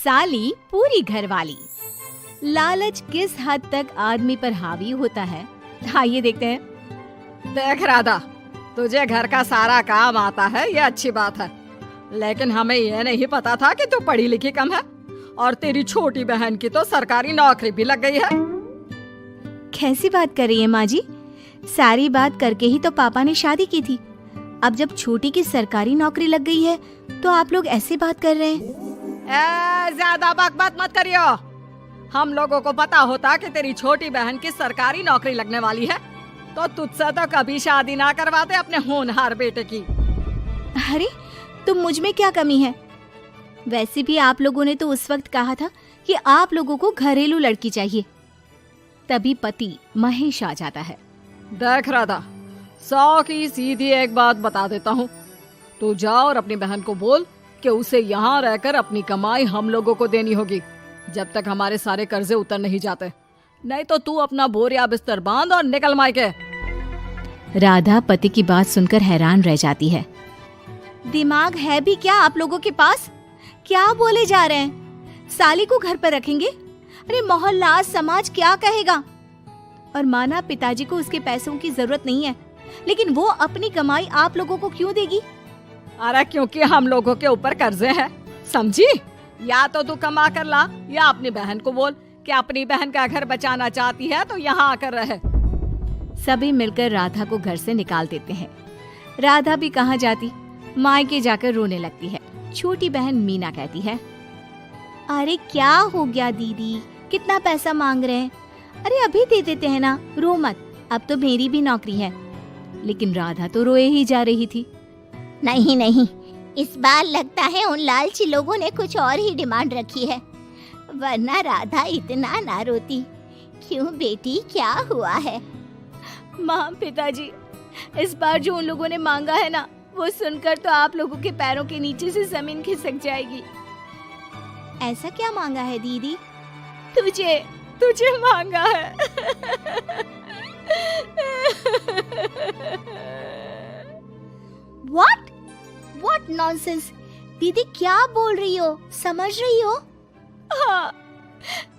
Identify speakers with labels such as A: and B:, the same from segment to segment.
A: साली पूरी घरवाली। लालच किस हद तक आदमी पर हावी होता है, आइए देखते हैं।
B: देख राधा, तुझे घर का सारा काम आता है, ये अच्छी बात है, लेकिन हमें ये नहीं पता था कि तू पढ़ी लिखी कम है और तेरी छोटी बहन की तो सरकारी नौकरी भी लग गई है।
A: कैसी बात कर रही है माँ जी? सारी बात करके ही तो पापा ने शादी की थी। अब जब छोटी की सरकारी नौकरी लग गई है तो आप लोग ऐसी बात कर रहे हैं।
B: ज्यादा बकबक मत करियो। हम लोगों को पता होता कि तेरी छोटी बहन की सरकारी नौकरी लगने वाली है तो तुझसे तो कभी शादी ना करवाते अपने होनहार बेटे की।
A: अरे तो मुझ में क्या कमी है? वैसे भी आप लोगों ने तो उस वक्त कहा था कि आप लोगों को घरेलू लड़की चाहिए। तभी पति महेश आ जाता है।
B: देख राधा, 100 की सीधी एक बात बता देता हूँ, तू जा और अपनी बहन को बोल कि उसे यहाँ रहकर अपनी कमाई हम लोगों को देनी होगी जब तक हमारे सारे कर्जे उतर नहीं जाते, नहीं तो तू अपना बोरिया बिस्तर बांध और निकल मायके।
A: राधा पति की बात सुनकर हैरान रह जाती है। दिमाग है भी क्या आप लोगों के पास? क्या बोले जा रहे हैं? साली को घर पर रखेंगे? अरे मोहल्ला समाज क्या कहेगा? और माना पिताजी को उसके पैसों की जरूरत नहीं है, लेकिन वो अपनी कमाई आप लोगों को क्यों देगी?
B: अरे क्योंकि हम लोगों के ऊपर कर्जे हैं, समझी? या तो तू कमा कर ला या अपनी बहन को बोल कि अपनी बहन का घर बचाना चाहती है तो यहाँ आकर रहे।
A: सभी मिलकर राधा को घर से निकाल देते हैं। राधा भी कहाँ जाती, मायके जाकर रोने लगती है। छोटी बहन मीना कहती है, अरे क्या हो गया दीदी, कितना पैसा मांग रहे हैं? अरे अभी दे देते हैं ना, रो मत, अब तो मेरी भी नौकरी है। लेकिन राधा तो रोए ही जा रही थी।
C: नहीं नहीं, इस बार लगता है उन लालची लोगों ने कुछ और ही डिमांड रखी है, वरना राधा इतना ना रोती। क्यों बेटी, क्या हुआ है?
A: माँ पिताजी, इस बार जो उन लोगों ने मांगा है ना, वो सुनकर तो आप लोगों के पैरों के नीचे से जमीन खिसक जाएगी।
C: ऐसा क्या मांगा है दीदी?
A: तुझे मांगा है।
C: What nonsense? दीदी क्या बोल रही हो, समझ रही हो?
A: हाँ,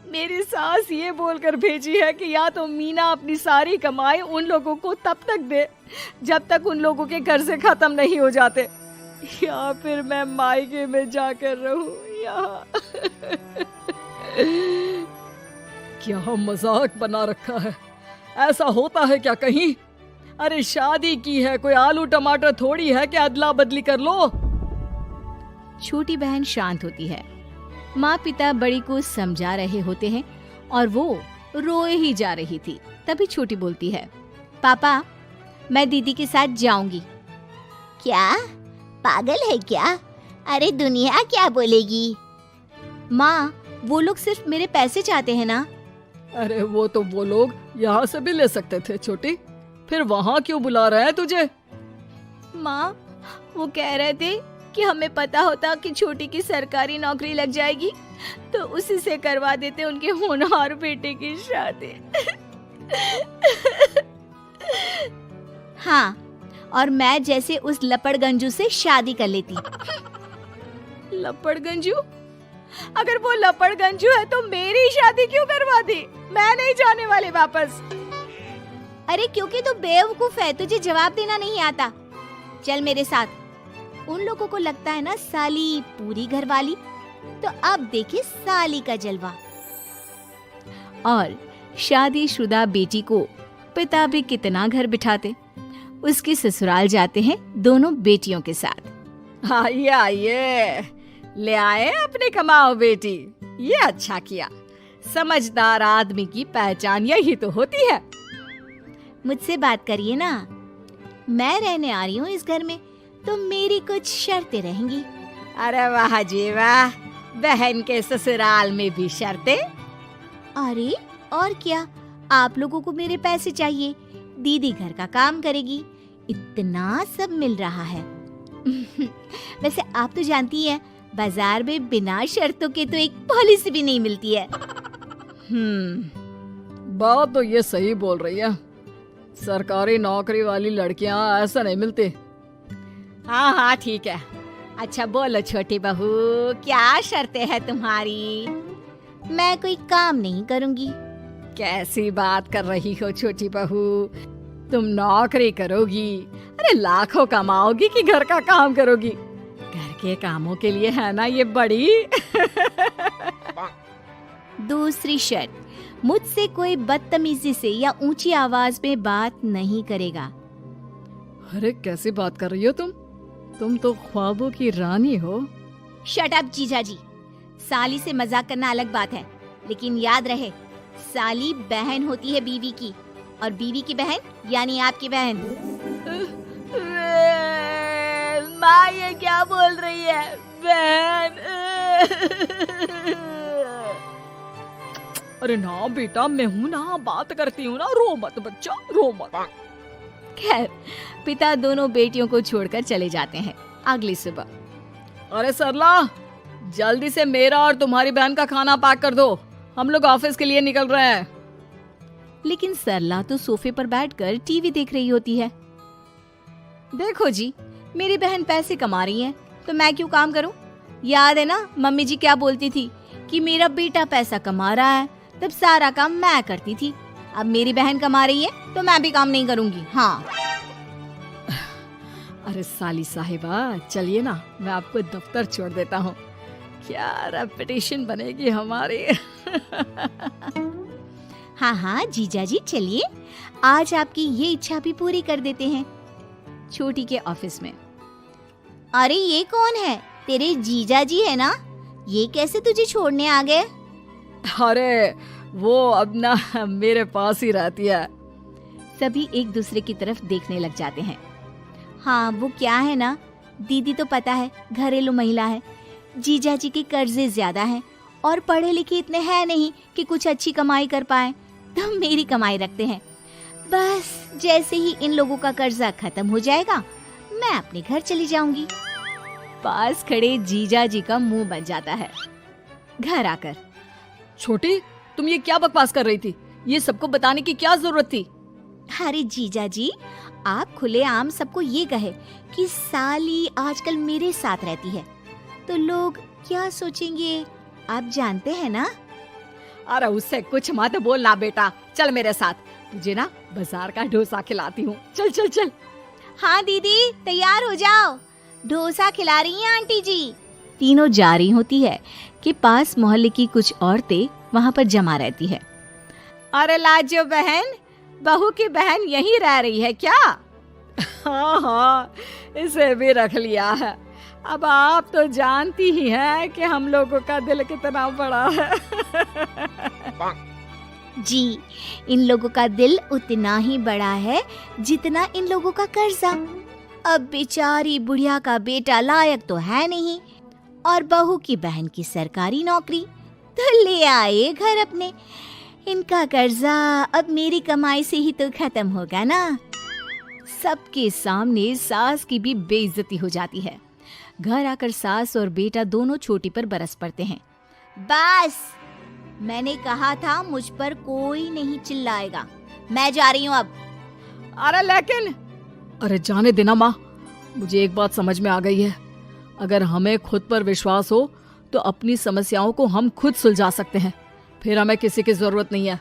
A: मेरी सास ये बोलकर भेजी है कि या तो मीना अपनी सारी कमाई उन लोगों को तब तक दे जब तक उन लोगों के कर्जे खत्म नहीं हो जाते, या फिर मैं मायके में जाकर रहूं यहाँ।
B: क्या मजाक बना रखा है? ऐसा होता है क्या कहीं? अरे शादी की है, कोई आलू टमाटर थोड़ी है कि अदला बदली कर लो।
A: छोटी बहन शांत होती है। माँ पिता बड़ी को समझा रहे होते हैं और वो रोए ही जा रही थी। तभी छोटी बोलती है, पापा मैं दीदी के साथ जाऊंगी।
C: क्या पागल है क्या? अरे दुनिया क्या बोलेगी?
A: माँ वो लोग सिर्फ मेरे पैसे चाहते हैं ना।
B: अरे वो लोग यहाँ से भी ले सकते थे छोटी, फिर वहाँ क्यों बुला रहे हैं तुझे?
A: माँ वो कह रहे थे कि हमें पता होता कि छोटी की सरकारी नौकरी लग जाएगी तो उसी से करवा देते उनके होनहार बेटे की शादी। हाँ, और मैं जैसे उस लपड़गंजू से शादी कर लेती। लपड़गंजू? अगर वो लपड़गंजू है तो मेरी शादी क्यों करवा दी? मैं नहीं जाने वाली वापस। अरे क्योंकि तू बेवकूफ है, तुझे जवाब देना नहीं आता। चल मेरे साथ। उन लोगों को लगता है ना साली पूरी घरवाली, तो अब देखिए साली का जलवा। और शादीशुदा बेटी को पिता भी कितना घर बिठाते। उसके ससुराल जाते हैं दोनों बेटियों के साथ।
B: आइए आइए, ले आए अपनी कमाओ बेटी, ये अच्छा किया। समझदार आदमी की पहचान यही तो होती है।
A: मुझसे बात करिए ना, मैं रहने आ रही हूँ इस घर में, तो मेरी कुछ शर्तें रहेंगी।
B: अरे वाह जी वाह, बहन के ससुराल में भी शर्तें?
A: अरे और क्या, आप लोगों को मेरे पैसे चाहिए, दीदी घर का काम करेगी, इतना सब मिल रहा है। वैसे आप तो जानती हैं, बाजार में बिना शर्तों के तो एक पॉलिसी भी नहीं मिलती है।
B: बात तो ये सही बोल रही है, सरकारी नौकरी वाली लड़कियां ऐसा नहीं मिलती। हाँ हाँ ठीक है,
A: अच्छा बोलो छोटी बहू, क्या शर्तें है तुम्हारी?
C: मैं कोई काम नहीं करूंगी।
B: कैसी बात कर रही हो छोटी बहू, तुम नौकरी करोगी? अरे लाखों कमाओगी कि घर का काम करोगी? घर के कामों के लिए है ना ये बड़ी।
A: दूसरी शर्त, मुझसे कोई बदतमीजी से या ऊंची आवाज में बात नहीं करेगा।
B: अरे कैसी बात कर रही हो तुम तो ख्वाबों की रानी हो।
A: शट अप जीजाजी, साली से मजाक करना अलग बात है, लेकिन याद रहे साली बहन होती है बीवी की, और बीवी की बहन यानी आपकी बहन। माँ ये क्या बोल रही है? बहन।
B: अरे ना बेटा, मैं हूँ ना, बात करती हूँ ना, रो मत बच्चा, रो मत।
A: खैर, पिता दोनों बेटियों को छोड़कर चले जाते हैं। अगली सुबह,
B: अरे सरला, जल्दी से मेरा और तुम्हारी बहन का खाना पैक कर दो, हम लोग ऑफिस के लिए निकल रहे हैं।
A: लेकिन सरला तो सोफे पर बैठकर टीवी देख रही होती है। देखो जी, मेरी बहन पैसे कमा रही है तो मैं क्यों काम करूं? याद है ना मम्मी जी क्या बोलती थी कि मेरा बेटा पैसा कमा रहा है, तब सारा काम मैं करती थी। अब मेरी बहन कमा रही है तो मैं भी काम नहीं करूंगी। हाँ।
B: अरे साली साहिबा, चलिए ना, मैं आपको दफ्तर छोड़ देता हूँ। क्या रेपुटेशन बनेगी हमारी।
A: हाँ हाँ जीजाजी चलिए, आज आपकी ये इच्छा भी पूरी कर देते हैं। छोटी के ऑफिस में,
C: अरे ये कौन है? तेरे जीजाजी है ना? ये कैसे तुझे छोड़ने आ गए?
B: अरे वो अब ना मेरे पास ही रहती है।
A: सभी एक दूसरे की तरफ देखने लग जाते हैं। हाँ वो क्या है ना, दीदी तो पता है घरेलू महिला है, जीजाजी के कर्जे ज्यादा हैं और पढ़े लिखे इतने हैं नहीं कि कुछ अच्छी कमाई कर पाए, तो मेरी कमाई रखते हैं। बस जैसे ही इन लोगों का कर्जा खत्म हो जाएगा मैं अपने घर चली जाऊंगी। पास खड़े जीजाजी का मुंह बन जाता है। घर आकर,
B: छोटी, तुम ये क्या बकवास कर रही थी? ये सबको बताने की क्या जरूरत थी?
C: अरे जीजाजी, आप खुलेआम सबको ये कहे कि साली आजकल मेरे साथ रहती है तो लोग क्या सोचेंगे, आप जानते हैं ना?
B: अरे उससे कुछ मत बोलना बेटा, चल मेरे साथ, तुझे ना बाजार का डोसा खिलाती हूँ। चल चल चल।
C: हाँ दीदी तैयार हो जाओ, डोसा खिला रही हैं आंटी जी।
A: तीनों जा रही होती है कि पास मोहल्ले की कुछ औरतें वहाँ पर जमा रहती है। अरे लाजो बहन, बहू की बहन यहीं रह रही है क्या?
B: हाँ हाँ, इसे भी रख लिया है। अब आप तो जानती ही हैं कि हम लोगों का दिल कितना बड़ा है।
C: जी, इन लोगों का दिल उतना ही बड़ा है जितना इन लोगों का कर्जा। अब बेचारी बुढ़िया का बेटा लायक तो है नहीं और बहू की बहन की सरकारी नौकरी, तो ले आए घर अपने। इनका कर्जा अब मेरी कमाई से ही तो खत्म होगा ना।
A: सबके सामने सास की भी बेइज्जती हो जाती है। घर आकर सास और बेटा दोनों छोटी पर बरस पड़ते हैं।
C: बस, मैंने कहा था मुझ पर कोई नहीं चिल्लाएगा, मैं जा रही हूँ अब।
B: अरे लेकिन, अरे जाने देना माँ, मुझे एक बात समझ में आ गई है, अगर हमें खुद पर विश्वास हो तो अपनी समस्याओं को हम खुद सुलझा सकते हैं, फिर हमें किसी की जरूरत नहीं है।